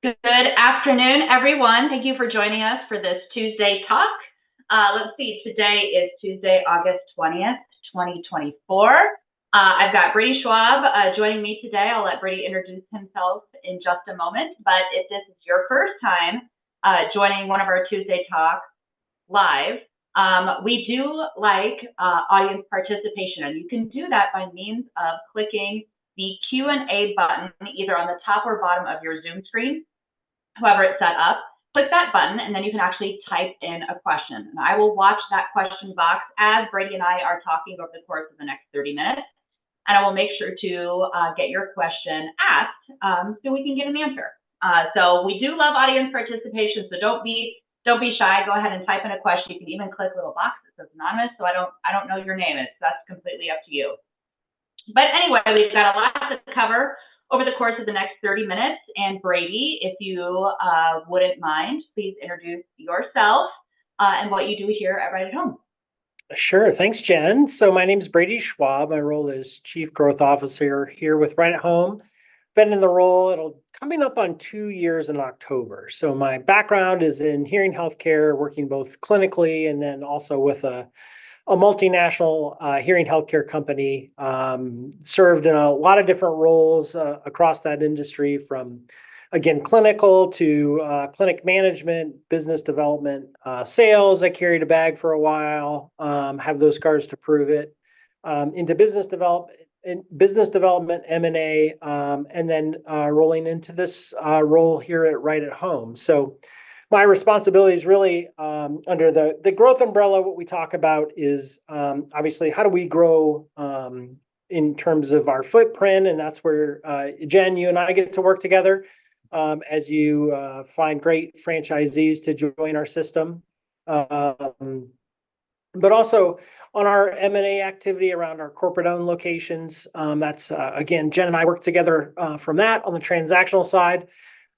Good afternoon, everyone. Thank you for joining us for this Tuesday talk. Let's see, today is Tuesday, August 20th, 2024. I've got Brady Schwab joining me today. I'll let Brady introduce himself in just a moment, but if this is your first time joining one of our Tuesday talks live, we do like audience participation, and you can do that by means of clicking the Q&A button either on the top or bottom of your Zoom screen. However it's set up, click that button, and then you can actually type in a question. And I will watch that question box as Brady and I are talking over the course of the next 30 minutes, and I will make sure to get your question asked so we can get an answer. So we do love audience participation, so don't be shy. Go ahead and type in a question. You can even click a little box that says anonymous, so I don't know your name. That's completely up to you. But anyway, we've got a lot to cover over the course of the next 30 minutes. And Brady, if you wouldn't mind, please introduce yourself and what you do here at Right at Home. Sure. Thanks, Jen. So my name is Brady Schwab. My role is Chief Growth Officer here with Right at Home. Been in the role, coming up on 2 years in October. So my background is in hearing healthcare, working both clinically and then also with a multinational hearing healthcare company. Served in a lot of different roles across that industry, from again clinical to clinic management, business development, sales. I carried a bag for a while, have those scars to prove it. Into business development, M&A, and then rolling into this role here at Right at Home. So my responsibility is really under the growth umbrella. What we talk about is obviously how do we grow in terms of our footprint, and that's where Jen, you and I get to work together as you find great franchisees to join our system, but also on our M&A activity around our corporate-owned locations. That's again, Jen and I work together from that on the transactional side.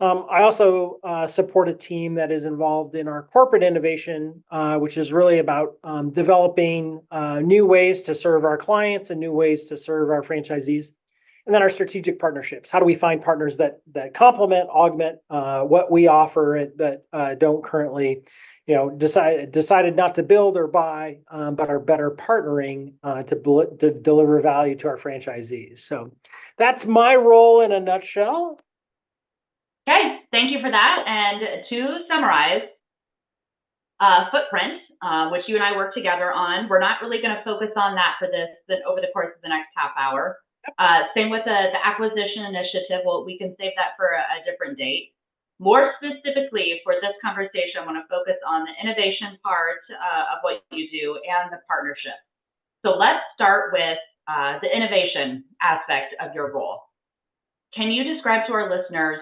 I also support a team that is involved in our corporate innovation, which is really about developing new ways to serve our clients and new ways to serve our franchisees. And then our strategic partnerships. How do we find partners that complement, augment what we offer that don't currently, decided not to build or buy, but are better partnering to deliver value to our franchisees. So that's my role in a nutshell. Okay, thank you for that. And to summarize, footprint, which you and I work together on, we're not really going to focus on that for this over the course of the next half hour. Same with the acquisition initiative. Well, we can save that for a different date. More specifically for this conversation, I want to focus on the innovation part of what you do and the partnership. So let's start with the innovation aspect of your role. Can you describe to our listeners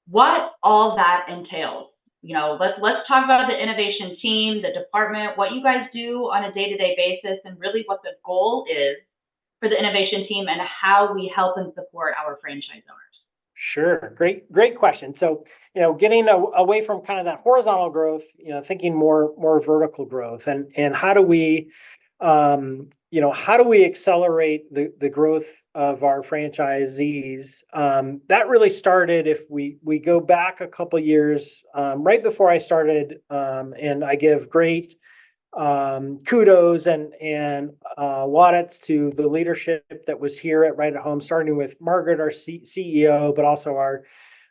what all that entails? Let's talk about the innovation team, the department, what you guys do on a day-to-day basis, and really what the goal is for the innovation team and how we help and support our franchise owners. Sure. Great question. So, getting away from kind of that horizontal growth, thinking more vertical growth, and how do we accelerate the growth of our franchisees? That really started, if we go back a couple years, right before I started, and I give great kudos and laudits to the leadership that was here at Right at Home, starting with Margaret, our CEO, but also our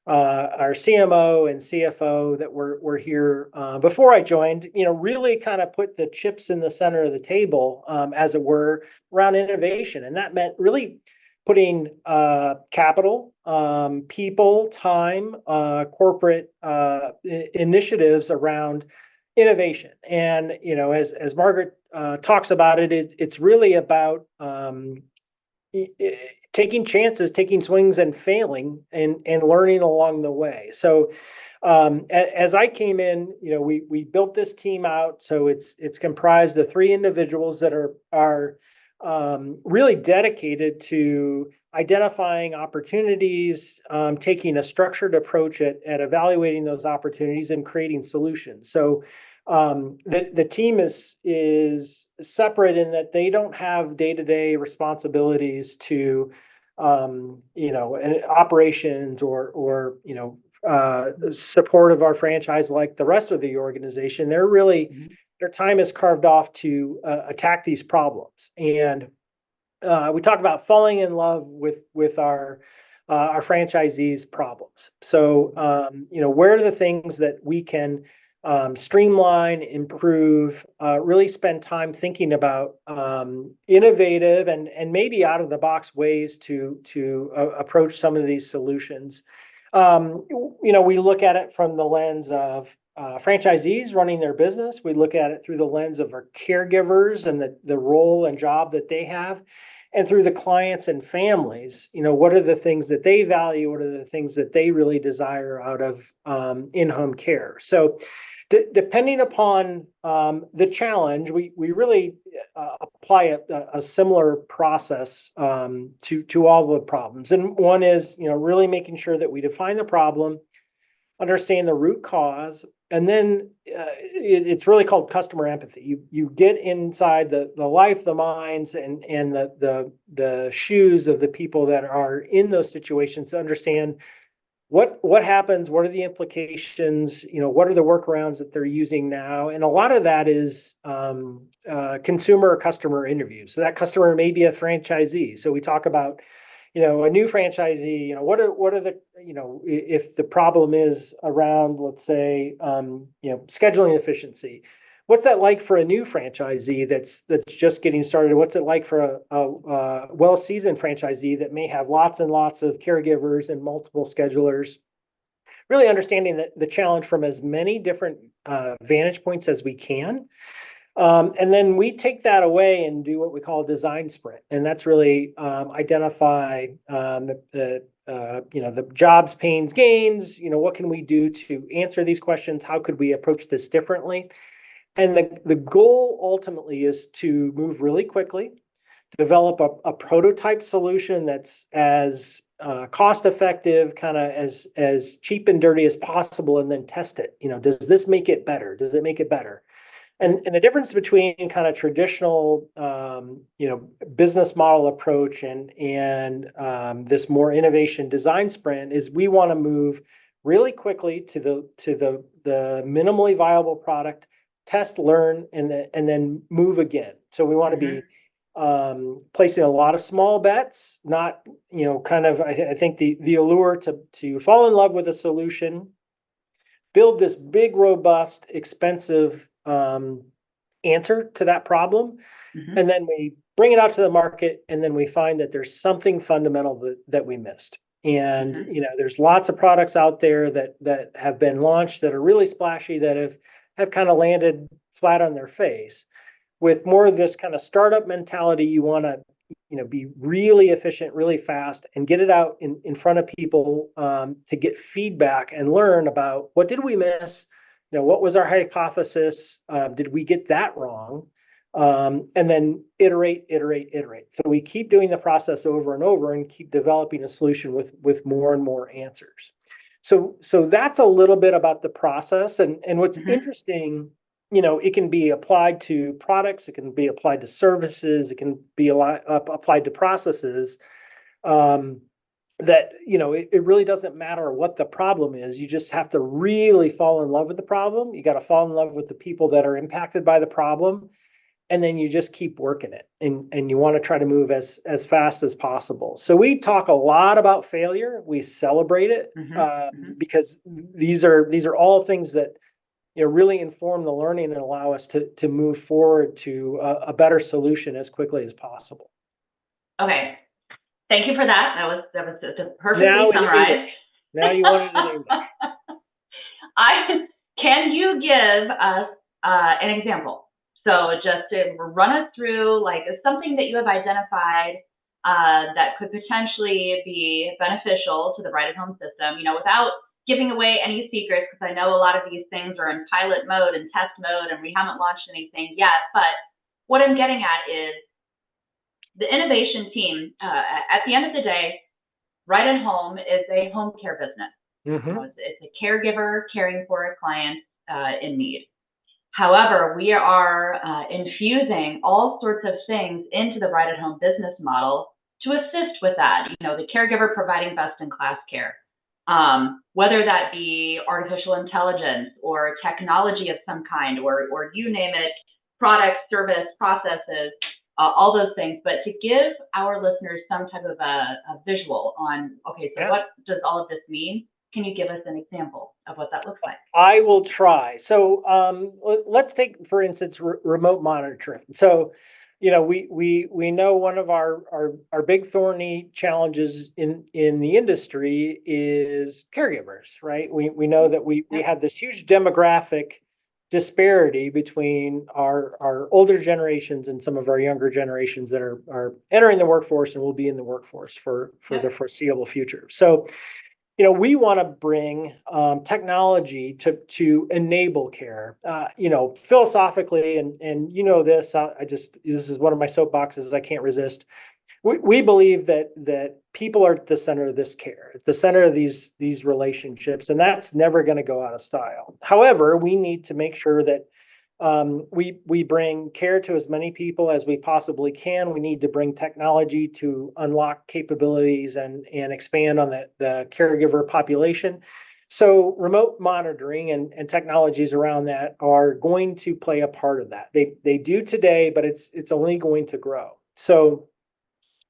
CMO and CFO that were here before I joined. Really kind of put the chips in the center of the table, as it were, around innovation, and that meant really putting capital, people, time, corporate initiatives around innovation. And as Margaret talks about it's really about taking chances, taking swings, and failing and learning along the way. So as I came in, we built this team out. So it's comprised of 3 individuals that are really dedicated to identifying opportunities, taking a structured approach at evaluating those opportunities and creating solutions. So the team is separate in that they don't have day-to-day responsibilities to operations or support of our franchise like the rest of the organization. They're really, their time is carved off to attack these problems. And we talk about falling in love with our franchisees' problems. So, where are the things that we can streamline, improve, really spend time thinking about innovative and maybe out of the box ways to approach some of these solutions. We look at it from the lens of franchisees running their business. We look at it through the lens of our caregivers and the role and job that they have, and through the clients and families. What are the things that they value? What are the things that they really desire out of in-home care? So depending upon the challenge, we really apply a similar process to all the problems. And one is, really making sure that we define the problem, understand the root cause, and then it's really called customer empathy. You get inside the life, the minds, and the shoes of the people that are in those situations to understand what happens, what are the implications, what are the workarounds that they're using now. And a lot of that is consumer or customer interviews. So that customer may be a franchisee. So we talk about a new franchisee, what are the, if the problem is around, let's say, scheduling efficiency, what's that like for a new franchisee that's just getting started? What's it like for a well-seasoned franchisee that may have lots and lots of caregivers and multiple schedulers? Really understanding the challenge from as many different vantage points as we can. And then we take that away and do what we call a design sprint. And that's really identify the jobs, pains, gains, what can we do to answer these questions? How could we approach this differently? And the goal ultimately is to move really quickly, develop a prototype solution that's as cost effective, kind of as cheap and dirty as possible, and then test it. Does this make it better? Does it make it better? And the difference between kind of traditional, business model approach and this more innovation design sprint is we want to move really quickly to the minimally viable product, test, learn, and then move again. So we want to be placing a lot of small bets, not I think the allure to fall in love with a solution, build this big, robust, expensive answer to that problem, and then we bring it out to the market, and then we find that there's something fundamental that we missed. And there's lots of products out there that have been launched that are really splashy, that have kind of landed flat on their face. With more of this kind of startup mentality, you want to be really efficient, really fast, and get it out in front of people to get feedback and learn about what did we miss, what was our hypothesis, did we get that wrong, and then iterate. So we keep doing the process over and over and keep developing a solution with more and more answers. So that's a little bit about the process. And what's interesting, it can be applied to products, it can be applied to services, it can be applied to processes, that, it really doesn't matter what the problem is. You just have to really fall in love with the problem. You got to fall in love with the people that are impacted by the problem. And then you just keep working it. And you want to try to move as fast as possible. So we talk a lot about failure. We celebrate it because these are all things that really inform the learning and allow us to move forward to a better solution as quickly as possible. Okay. Thank you for that. That was perfectly summarized. Now you want it in English. Can you give us an example? So just to run us through something that you have identified that could potentially be beneficial to the Right at Home system, without giving away any secrets, because I know a lot of these things are in pilot mode and test mode, and we haven't launched anything yet. But what I'm getting at is the innovation team. At the end of the day, Right at Home is a home care business. It's a caregiver caring for a client in need. However, we are infusing all sorts of things into the Right at Home business model to assist with that. The caregiver providing best-in-class care. whether that be artificial intelligence or technology of some kind, or you name it, product, service, processes, all those things, but to give our listeners some type of a visual on, okay, so what does all of this mean? Can you give us an example of what that looks like? I will try. So let's take, for instance, remote monitoring. So, we know one of our big thorny challenges in the industry is caregivers, right? We know that we have this huge demographic disparity between our older generations and some of our younger generations that are entering the workforce and will be in the workforce for the foreseeable future. So, we want to bring technology to enable care. Philosophically, and this, this is one of my soapboxes I can't resist. We believe that people are at the center of this care, at the center of these relationships, and that's never going to go out of style. However, we need to make sure that we bring care to as many people as we possibly can. We need to bring technology to unlock capabilities and expand on the caregiver population. So remote monitoring and technologies around that are going to play a part of that. They do today, but it's only going to grow. So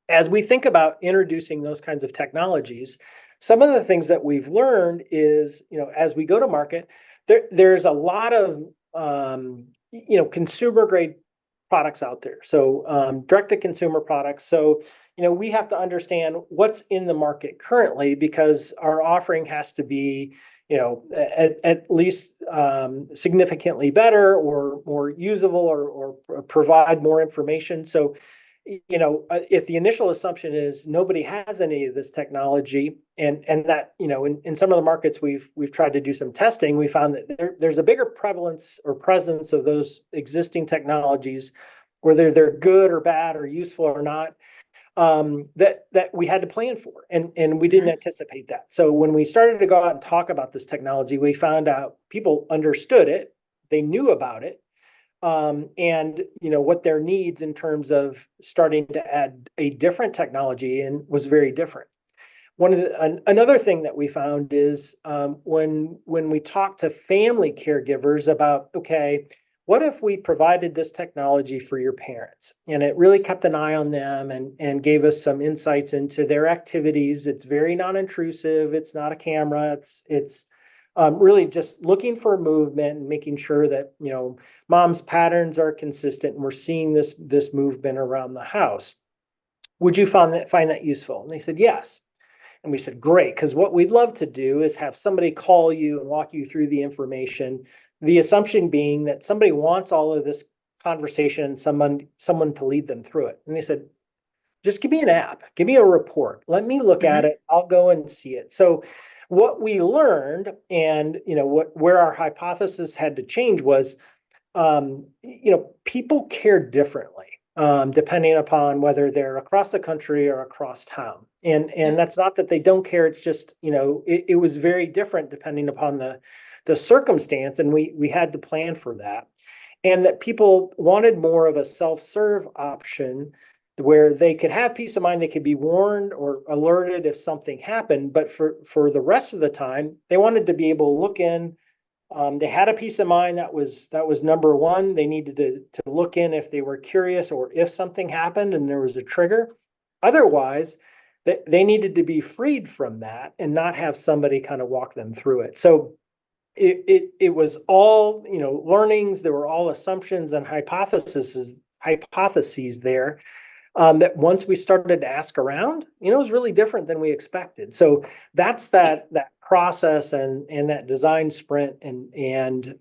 as we think about introducing those kinds of technologies, some of the things that we've learned is, as we go to market, there's a lot of consumer grade products out there. So direct to consumer products. So, we have to understand what's in the market currently, because our offering has to be, at least significantly better or more usable or provide more information. So, if the initial assumption is nobody has any of this technology, and that, in some of the markets we've tried to do some testing, we found that there's a bigger prevalence or presence of those existing technologies, whether they're good or bad or useful or not, that we had to plan for, and we didn't anticipate that. So when we started to go out and talk about this technology, we found out people understood it, they knew about it, and what their needs in terms of starting to add a different technology in was very different. Another thing that we found is when we talk to family caregivers about, okay, what if we provided this technology for your parents, and it really kept an eye on them and gave us some insights into their activities. It's very non-intrusive. It's not a camera. It's really just looking for movement and making sure that, mom's patterns are consistent and we're seeing this movement around the house. Would you find that useful? And they said, yes. And we said, great, because what we'd love to do is have somebody call you and walk you through the information, the assumption being that somebody wants all of this conversation and someone to lead them through it. And they said, just give me an app, give me a report, let me look at it, I'll go and see it. So what we learned, and where our hypothesis had to change was, people care differently, depending upon whether they're across the country or across town. And that's not that they don't care. It's just, it was very different depending upon the circumstance, and we had to plan for that. And that people wanted more of a self-serve option where they could have peace of mind, they could be warned or alerted if something happened, but for the rest of the time, they wanted to be able to look in. They had a peace of mind. That was number one. They needed to look in if they were curious or if something happened and there was a trigger. Otherwise, they needed to be freed from that and not have somebody kind of walk them through it. So it was all, learnings. There were all assumptions and hypotheses there. That once we started to ask around, it was really different than we expected. So that's that process and that design sprint, and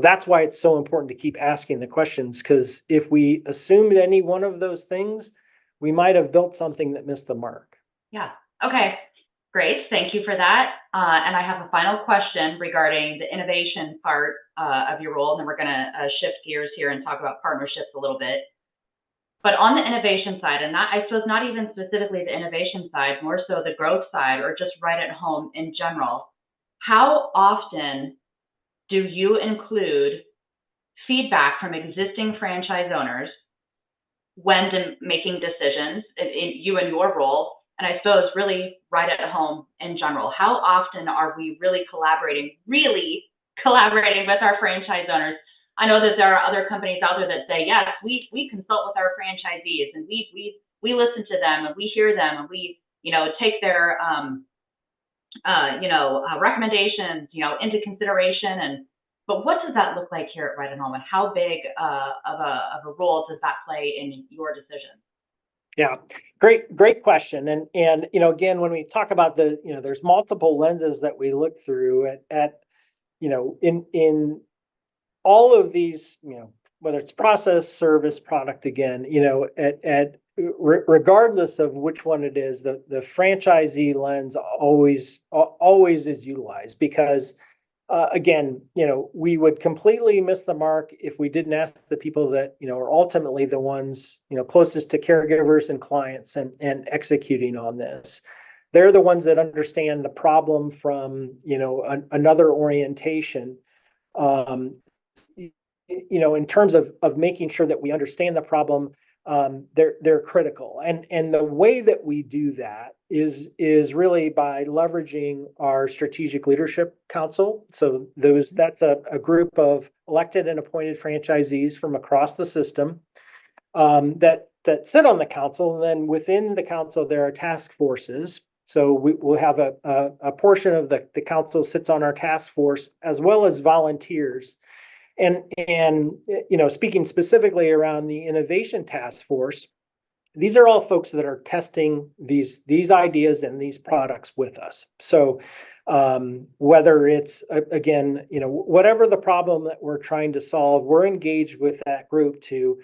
that's why it's so important to keep asking the questions, because if we assumed any one of those things, we might have built something that missed the mark. Yeah. Okay. Great. Thank you for that. And I have a final question regarding the innovation part of your role, and then we're going to shift gears here and talk about partnerships a little bit. But on the innovation side, and I suppose not even specifically the innovation side, more so the growth side, or just right at home in general, how often do you include feedback from existing franchise owners when making decisions, in you and your role, and I suppose really right at home in general. How often are we really collaborating with our franchise owners? I know that there are other companies out there that say, yes, we consult with our franchisees, and we listen to them, and we hear them, and we take their recommendations into consideration. But what does that look like here at Right at Home, and how big of a role does that play in your decision? Yeah, great question. And again, when we talk about there's multiple lenses that we look through at in all of these, whether it's process, service, product, again, regardless of which one it is, the franchisee lens always is utilized, because again, we would completely miss the mark if we didn't ask the people that are ultimately the ones closest to caregivers and clients and executing on this. They're the ones that understand the problem from another orientation. In terms of making sure that we understand the problem, they're critical. And the way that we do that is really by leveraging our strategic leadership council. So that's a group of elected and appointed franchisees from across the system that sit on the council. And then within the council, there are task forces. So we'll have a portion of the council sits on our task force, as well as volunteers. And speaking specifically around the innovation task force, these are all folks that are testing these ideas and these products with us. So whether it's again, whatever the problem that we're trying to solve, we're engaged with that group to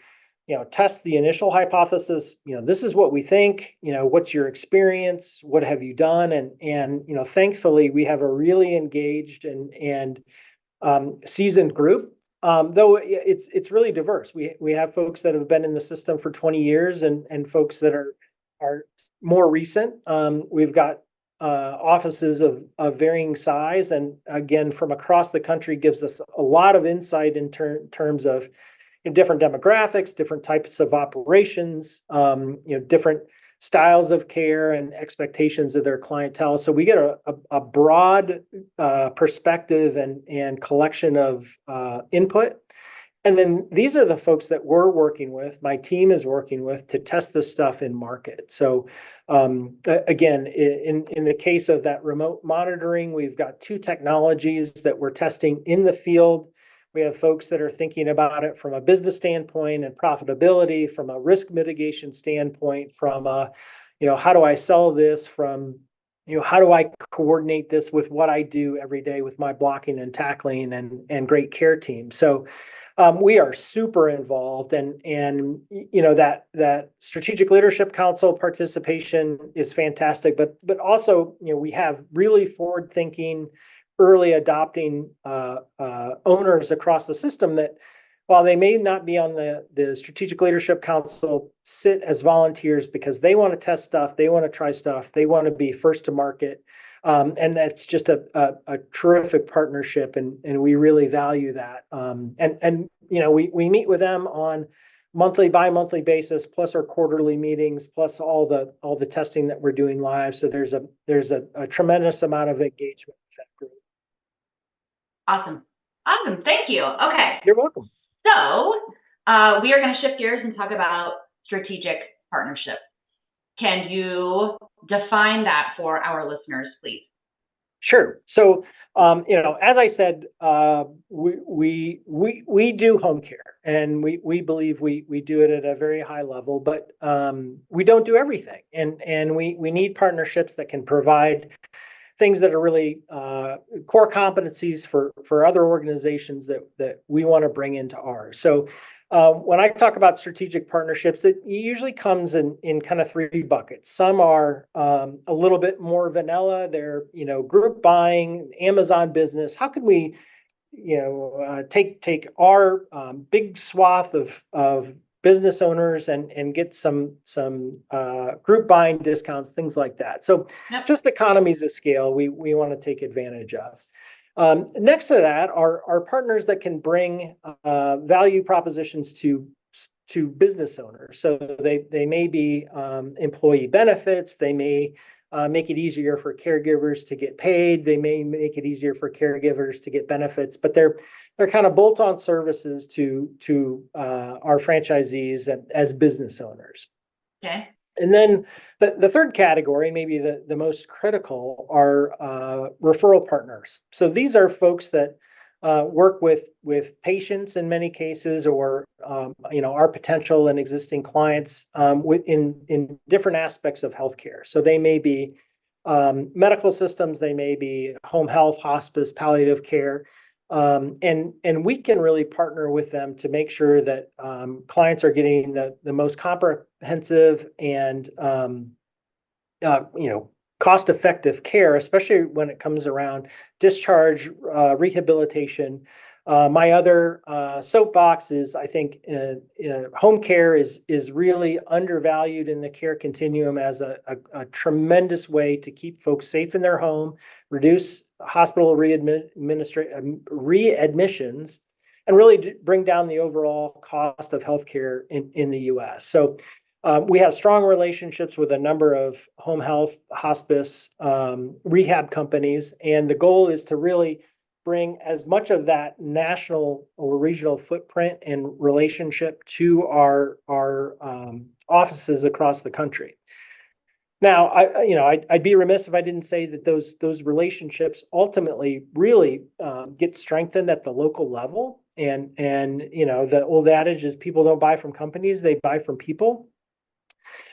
test the initial hypothesis. This is what we think. What's your experience? What have you done? And thankfully, we have a really engaged and seasoned group. Though it's really diverse. We have folks that have been in the system for 20 years and folks that are more recent. We've got offices of varying size, and again, from across the country, gives us a lot of insight in terms of different demographics, different types of operations, different styles of care and expectations of their clientele. So we get a broad perspective and collection of input. And then these are the folks that we're working with, my team is working with, to test this stuff in market. So again, in the case of that remote monitoring, we've got 2 technologies that we're testing in the field. We have folks that are thinking about it from a business standpoint and profitability, from a risk mitigation standpoint, from how do I sell this, from how do I coordinate this with what I do every day with my blocking and tackling and great care team. So we are super involved, and that strategic leadership council participation is fantastic, but also we have really forward thinking, early adopting owners across the system that, while they may not be on the strategic leadership council, sit as volunteers because they want to test stuff, they want to try stuff, they want to be first to market. And that's just a terrific partnership, and we really value that. And we meet with them on bi-monthly basis, plus our quarterly meetings, plus all the testing that we're doing live. So there's a tremendous amount of engagement with that group. Awesome. Thank you. Okay. You're welcome. So we are going to shift gears and talk about strategic partnership. Can you define that for our listeners, please? Sure. So, as I said, we do home care, and we believe we do it at a very high level, but we don't do everything, and we need partnerships that can provide things that are really core competencies for other organizations that we want to bring into ours. So when I talk about strategic partnerships, it usually comes in kind of 3 buckets. Some are a little bit more vanilla. They're group buying, Amazon business. How can we take our big swath of business owners and get some group buying discounts, things like that. So just economies of scale we want to take advantage of. Next to that are partners that can bring value propositions to business owners. So they may be employee benefits. They may make it easier for caregivers to get paid. They may make it easier for caregivers to get benefits, but they're kind of bolt-on services to our franchisees as business owners. Okay. And then the third category, maybe the most critical, are referral partners. So these are folks that work with patients in many cases, or our potential and existing clients in different aspects of healthcare. So they may be medical systems, they may be home health, hospice, palliative care. And we can really partner with them to make sure that clients are getting the most comprehensive and cost-effective care, especially when it comes around discharge, rehabilitation. My other soapbox is, I think home care is really undervalued in the care continuum as a tremendous way to keep folks safe in their home, reduce hospital readmissions, and really bring down the overall cost of healthcare in the U.S. So we have strong relationships with a number of home health, hospice, rehab companies, and the goal is to really bring as much of that national or regional footprint and relationship to our offices across the country. Now, I'd be remiss if I didn't say that those relationships ultimately really get strengthened at the local level. And the old adage is people don't buy from companies, they buy from people.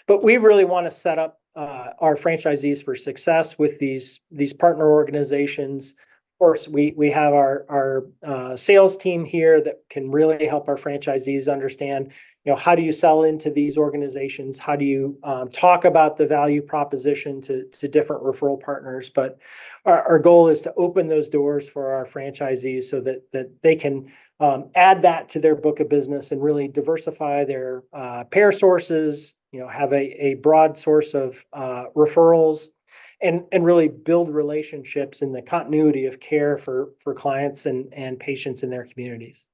But we really want to set up our franchisees for success with these partner organizations. Of course, we have our sales team here that can really help our franchisees understand, how do you sell into these organizations? How do you talk about the value proposition to different referral partners? But our goal is to open those doors for our franchisees so that they can add that to their book of business and really diversify their payer sources, have a broad source of referrals, and really build relationships in the continuity of care for clients and patients in their communities.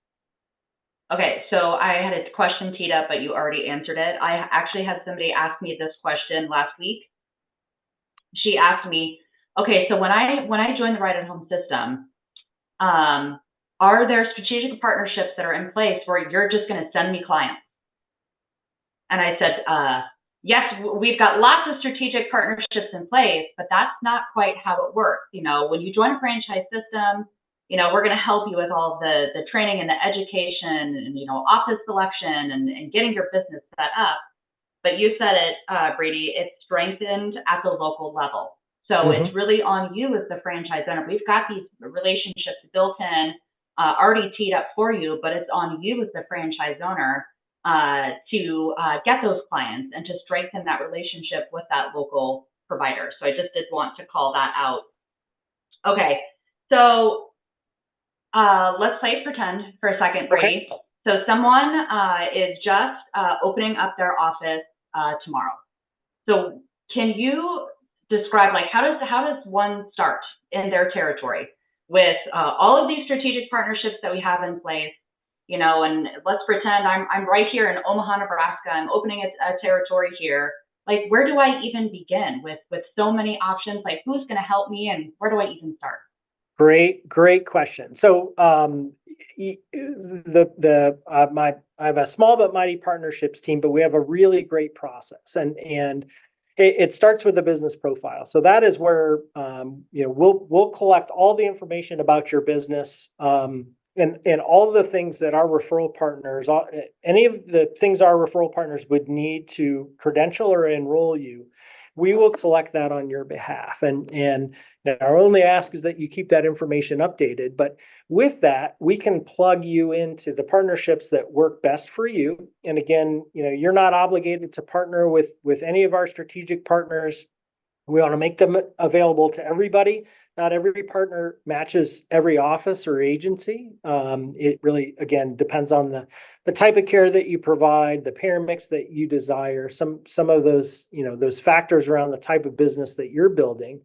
Okay, so I had a question teed up, but you already answered it. I actually had somebody ask me this question last week. She asked me, okay, so when I join the Right at Home system, are there strategic partnerships that are in place where you're just going to send me clients? And I said, yes, we've got lots of strategic partnerships in place, but that's not quite how it works. When you join a franchise system, we're going to help you with all the training and the education and, office selection and getting your business set up. But you said it, Brady, it's strengthened at the local level. So It's really on you as the franchise owner. We've got these relationships built in, already teed up for you, but it's on you as the franchise owner to get those clients and to strengthen that relationship with that local provider. So I just did want to call that out. Okay, so let's play pretend for a second, Brady. Okay. So someone is just opening up their office tomorrow. So can you describe, how does one start in their territory with all of these strategic partnerships that we have in place? And let's pretend I'm right here in Omaha, Nebraska. I'm opening a territory here. Where do I even begin with so many options? Who's going to help me, and where do I even start? Great question. So I have a small but mighty partnerships team, but we have a really great process, and it starts with the business profile. So that is where we'll collect all the information about your business. And all the things that our referral partners, any of the things our referral partners would need to credential or enroll you, we will collect that on your behalf. And our only ask is that you keep that information updated. But with that, we can plug you into the partnerships that work best for you. And again, you're not obligated to partner with any of our strategic partners. We want to make them available to everybody. Not every partner matches every office or agency. It really, again, depends on the type of care that you provide, the payer mix that you desire, some of those, those factors around the type of business that you're building.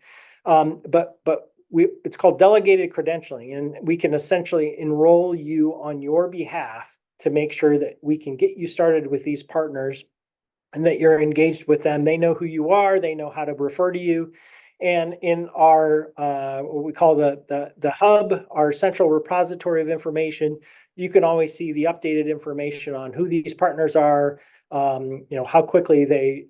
But it's called delegated credentialing, and we can essentially enroll you on your behalf to make sure that we can get you started with these partners and that you're engaged with them. They know who you are, they know how to refer to you. And in our what we call the hub, our central repository of information, you can always see the updated information on who these partners are, how quickly they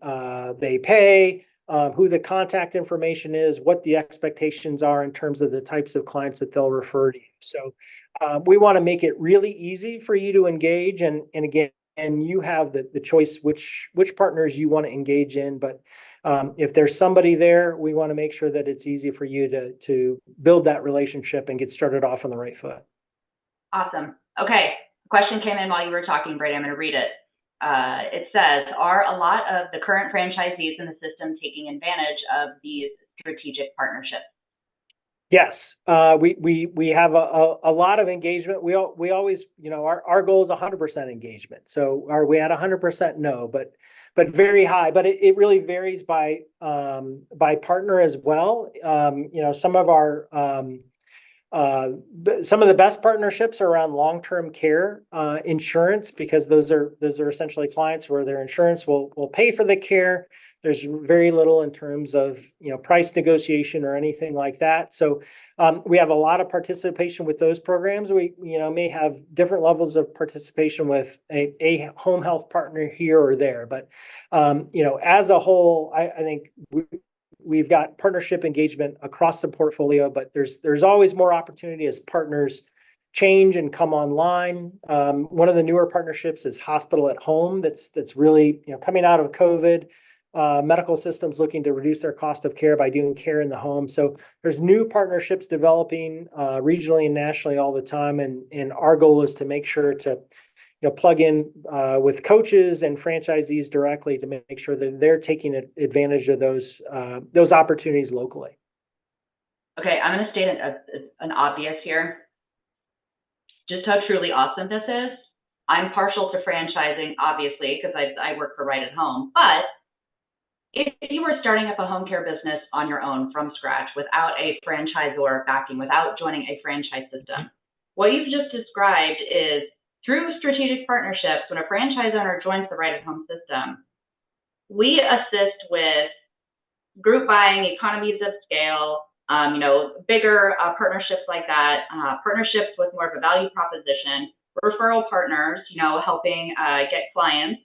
pay, who the contact information is, what the expectations are in terms of the types of clients that they'll refer to you. So we want to make it really easy for you to engage, and again, and you have the choice which partners you want to engage in. But if there's somebody there, we want to make sure that it's easy for you to build that relationship and get started off on the right foot. Awesome. Okay, question came in while you were talking, Brady. I'm going to read it. It says, are a lot of the current franchisees in the system taking advantage of these strategic partnerships? Yes, we have a lot of engagement. We always, our goal is 100% engagement. So are we at 100%? No, but very high. But it really varies by partner as well. Some of our some of the best partnerships are around long-term care insurance, because those are essentially clients where their insurance will pay for the care. There's very little in terms of price negotiation or anything like that. So we have a lot of participation with those programs. We may have different levels of participation with a home health partner here or there, but as a whole, I think we've got partnership engagement across the portfolio, but there's always more opportunity as partners change and come online. One of the newer partnerships is hospital at home. That's really coming out of COVID. Medical systems looking to reduce their cost of care by doing care in the home. So there's new partnerships developing regionally and nationally all the time, and our goal is to make sure to plug in with coaches and franchisees directly to make sure that they're taking advantage of those opportunities locally. Okay, I'm going to state an obvious here. Just how truly awesome this is. I'm partial to franchising, obviously, because I work for Right at Home. But if you were starting up a home care business on your own from scratch without a franchisor backing, without joining a franchise system, what you've just described is through strategic partnerships. When a franchise owner joins the Right at Home system, we assist with group buying, economies of scale, bigger partnerships like that, partnerships with more of a value proposition, referral partners, helping get clients.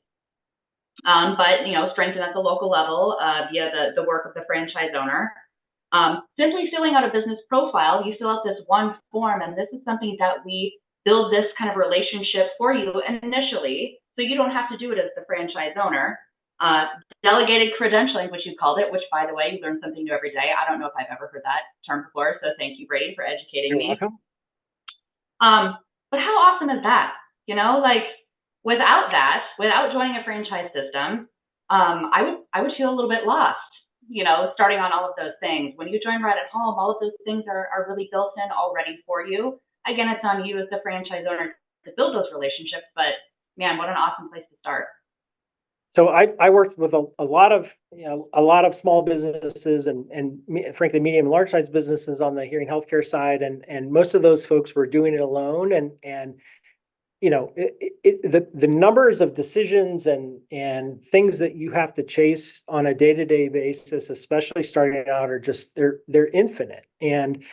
But strengthen at the local level via the work of the franchise owner. Simply filling out a business profile, you fill out this one form, and this is something that we build this kind of relationship for you initially, so you don't have to do it as the franchise owner. Delegated credentialing, which you called it, which, by the way, you learn something new every day. I don't know if I've ever heard that term before, so thank you, Brady, for educating me. Welcome. But how awesome is that? Without that, without joining a franchise system, I would feel a little bit lost, starting on all of those things. When you join Right at Home, all of those things are really built in already for you. Again, it's on you as the franchise owner to build those relationships, but man, what an awesome place to start. So I worked with a lot of small businesses and frankly medium and large size businesses on the hearing healthcare side, and most of those folks were doing it alone, and the numbers of decisions and things that you have to chase on a day-to-day basis, especially starting out, are just they're infinite. And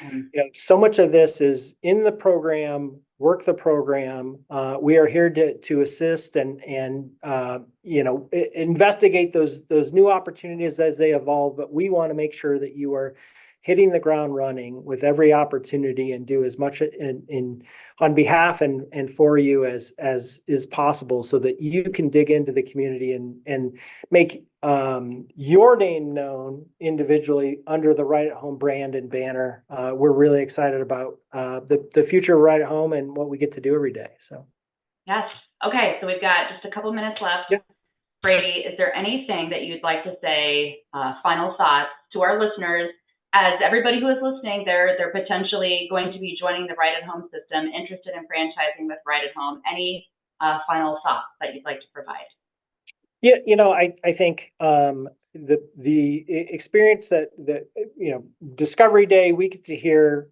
so much of this is in the program, work the program. We are here to assist and investigate those new opportunities as they evolve. But we want to make sure that you are hitting the ground running with every opportunity and do as much on behalf and for you as is possible, so that you can dig into the community and make your name known individually under the Right at Home brand and banner. We're really excited about the future of Right at Home and what we get to do every day. So yes. Okay, so we've got just a couple minutes left. Yeah. Brady, is there anything that you'd like to say, final thoughts to our listeners? As everybody who is listening, they're potentially going to be joining the Right at Home system, interested in franchising with Right at Home. Any final thoughts that you'd like to provide? Yeah, I think the experience that Discovery Day, we get to hear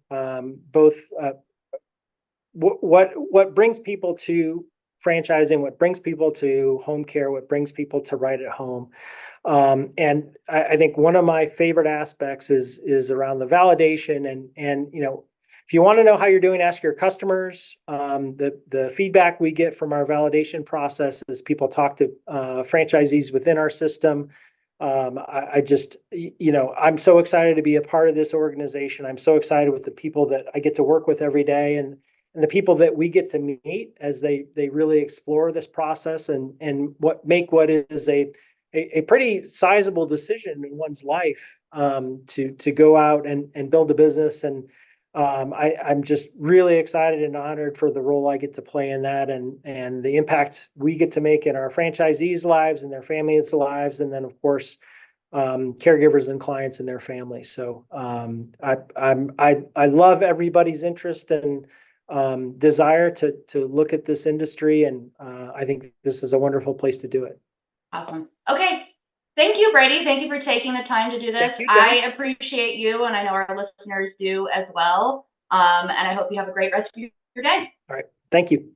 both what brings people to franchising, what brings people to home care, what brings people to right at home. And I think one of my favorite aspects is around the validation and if you want to know how you're doing, ask your customers. The feedback we get from our validation process is people talk to franchisees within our system. I just, I'm so excited to be a part of this organization. I'm so excited with the people that I get to work with every day and the people that we get to meet as they really explore this process and what is a pretty sizable decision in one's life to go out and build a business. And I'm just really excited and honored for the role I get to play in that and the impact we get to make in our franchisees' lives and their families' lives, and then of course caregivers and clients and their families. So I love everybody's interest and desire to look at this industry, and I think this is a wonderful place to do it. Awesome. Okay. Thank you, Brady. Thank you for taking the time to do this. Thank you, Chaney. I appreciate you, and I know our listeners do as well. And I hope you have a great rest of your day. All right. Thank you.